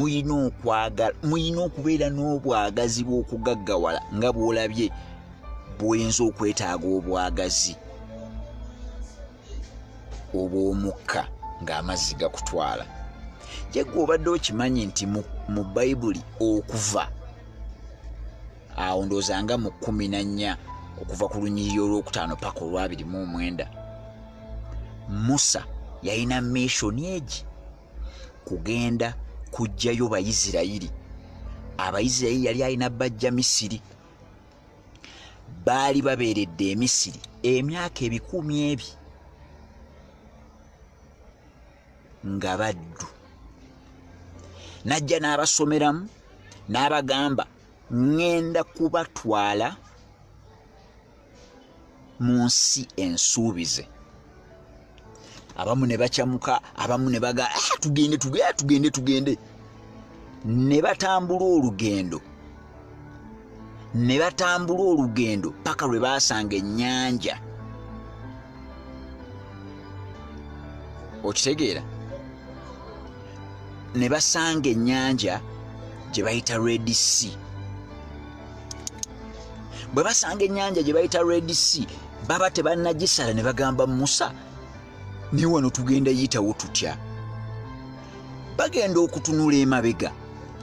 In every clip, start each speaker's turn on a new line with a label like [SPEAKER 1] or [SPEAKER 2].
[SPEAKER 1] muyina okubeera n'obwagazi bw'okugaggawala nga bw'olabye bw'oyinza okwetaaga obwagazi obw'omukka ng'amazzi gakutwala. Jegwe obadde okimanyi nti mu Bayibuli okuva awo ndowooza nga mu 14 okuva ku lunyiriri olwokutaano paka olw29 Musa yalina missoni egi kugenda kujjayo Bayisirayiri. Abayisirayiri yali alina bajja Misiri, baali babeeredde e Misiri emyaka 100 nga baddu. Najja n'abasomeramu n'abagamba ngenda kubatwala mu nsi ensuubize. Abamu ne bakyamuka, abamu ne baga tugende. Ne batambula olugendo paka lwe baasanga ennyanja. Okitegeera? Ne basanga ennyanja gye bayita Red Sea. Bwe basanga ennyanja gye bayita Red Sea, baba tebannagisala ne bagamba Musa, ne wano tugenda yitawo tutya? Bagenda okutunula emabega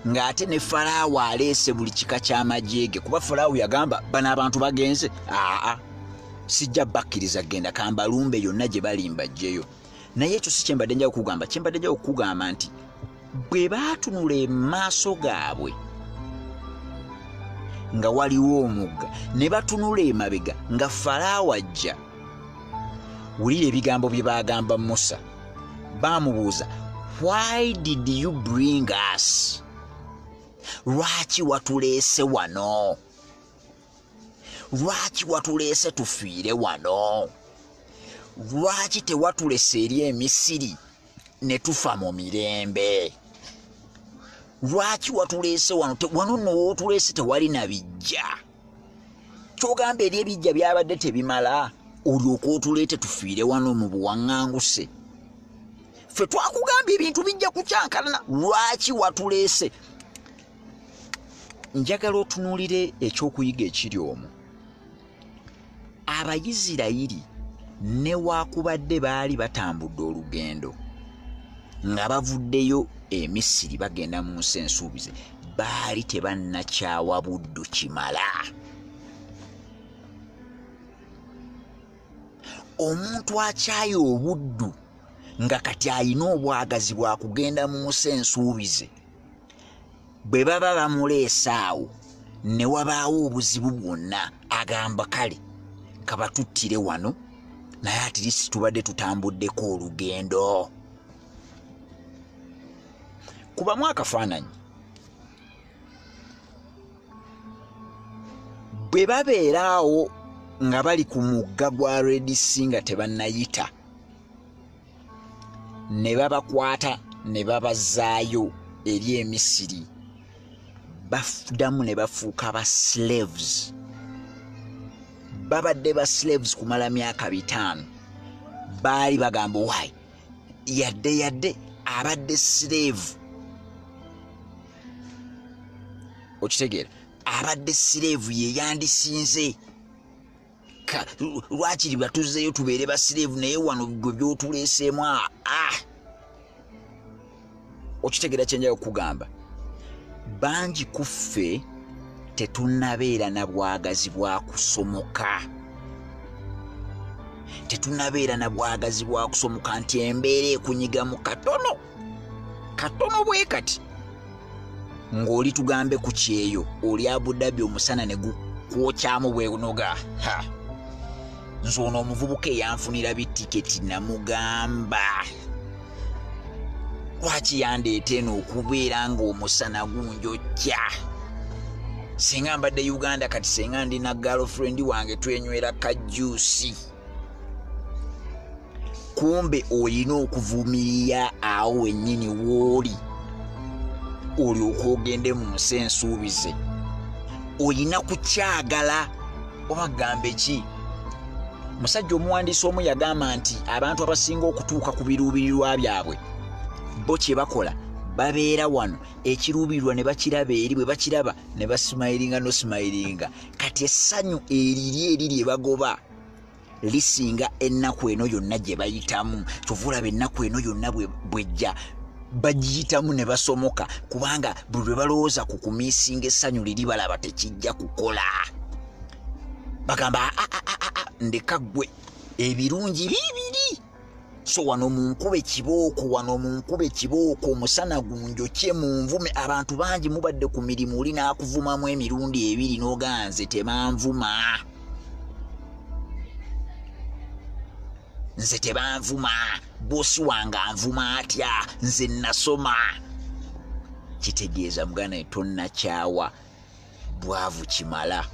[SPEAKER 1] ng'ate ne Falaawo aleese buli kika ky'amagye ge, kuba Falaawo yagamba bano abantu bagenze, sijja bakkiriza genda kambalumbe yonna gye balimba gyeyo. Naye ekyo si kyembadde njagala okugamba. Kyembadde njagala okugamba nti bwe baatunula emaaso gaabwe nga waliwo omugga, ne batunula emabega nga Falaawo ajja, wulira ebigambo bye baagamba Musa. Baamubuuza, why did you bring us? Lwaki watuleese wano? Lwaki watuleese tufiire wano? Lwaki tewatulese eri e Misiri ne tufa mu mirembe? Lwaki watuleese wano? Wano nno wootuleese tewali na bijja. Kyogamba eri ebijja byabadde tebimala, olyoka otuleete tufiire wano mu buwaŋŋanguse. Ffe twakugamba ebintu bijja kukyankalana. Lwaki watuleese? Njagala otunuulire ekyokuyiga ekiri omwo. Abayisirayiri newaakubadde baali batambudde olugendo nga bavuddeyo e Misiri bagenda mu nsi ensuubize, baali tebannakyawa buddu kimala. Omuntu akyaye obuddu nga kati alina obwagazi bwa kugenda mu nsi ensuubize, bwe baba bamuleese awo ne wabaawo obuzibu bwonna, agamba kale kabatuttire wano, naye atirisi tubadde tutambuddeko olugendo. Kubamu akafaananyi. Bwe babeera awo nga bali ku mugga gwa Red Sea nga tebannayita, ne babakwata ne babazaayo eri e Misiri, bafuddamu ne bafuuka ba slaves. Babadde ba slaves kumala myaka 5. Baali bagamba why yadde abadde slave. Okitegeera? Abadde slave ye yandisinze. Lwaki batuzeeyo tubeere ba slave naye wano gwe byotuleeseemu? Okitegeera kyenjagala okugamba? Bangi ku ffe tetunnabeera na bwagazi bwa kusomoka. Tetunnabeera na bwagazi bwa kusomoka nti embeera ekunyiga mu katono bwe kati ng'oli tugambe ku kyeyo, oli Abu Dhabi omusana ne gukwokyamu bwenoga. Nze ono omuvubuka eyanfunira bitiketi namugamba, lwaki yandeeta eno okubeera ng'omusana gunjokya? Singa mbadde Uganda kati singa ndina girlfriend wange twenywera kajuusi. Kumbe olina okuvumirira awo wennyini w'oli, olyoka ogende mu nsi ensuubize. Olina kukyagala. Obagamba ki? Musajja omuwandiisi omu yagamba nti abantu abasinga okutuuka ku biruubirirwa byabwe bo kye bakola, babeera wano ekirubirwa ne bakiraba eri bwe bakiraba ne basimayiringa no simayiringa kati essanyu eriri bagoba lisinga ennaku eno yonna gye bayitamu kyovulaba ennaku eno yonna bwejja bagiyitamu ne basomoka kubanga buli lwe balowooza ku kumiisinga essanyu liri balaba tekijja kukola bagamba ndeka ggwe ebirungi bibiri so wano munkube kibooko omusana gunjokye mu nvume abantu bangi mubadde ku mirimu oli n'akuvumamu emirundi ebiri n'oganze tebanvuma nze tebanvuma boosi wange anvuma atya nze nasoma kitegeeza mugana tonnakyawa bwavu kimala.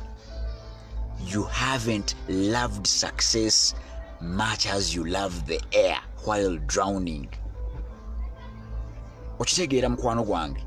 [SPEAKER 1] You haven't loved success much as you love the air while drowning. Okitegeera mukwano gwange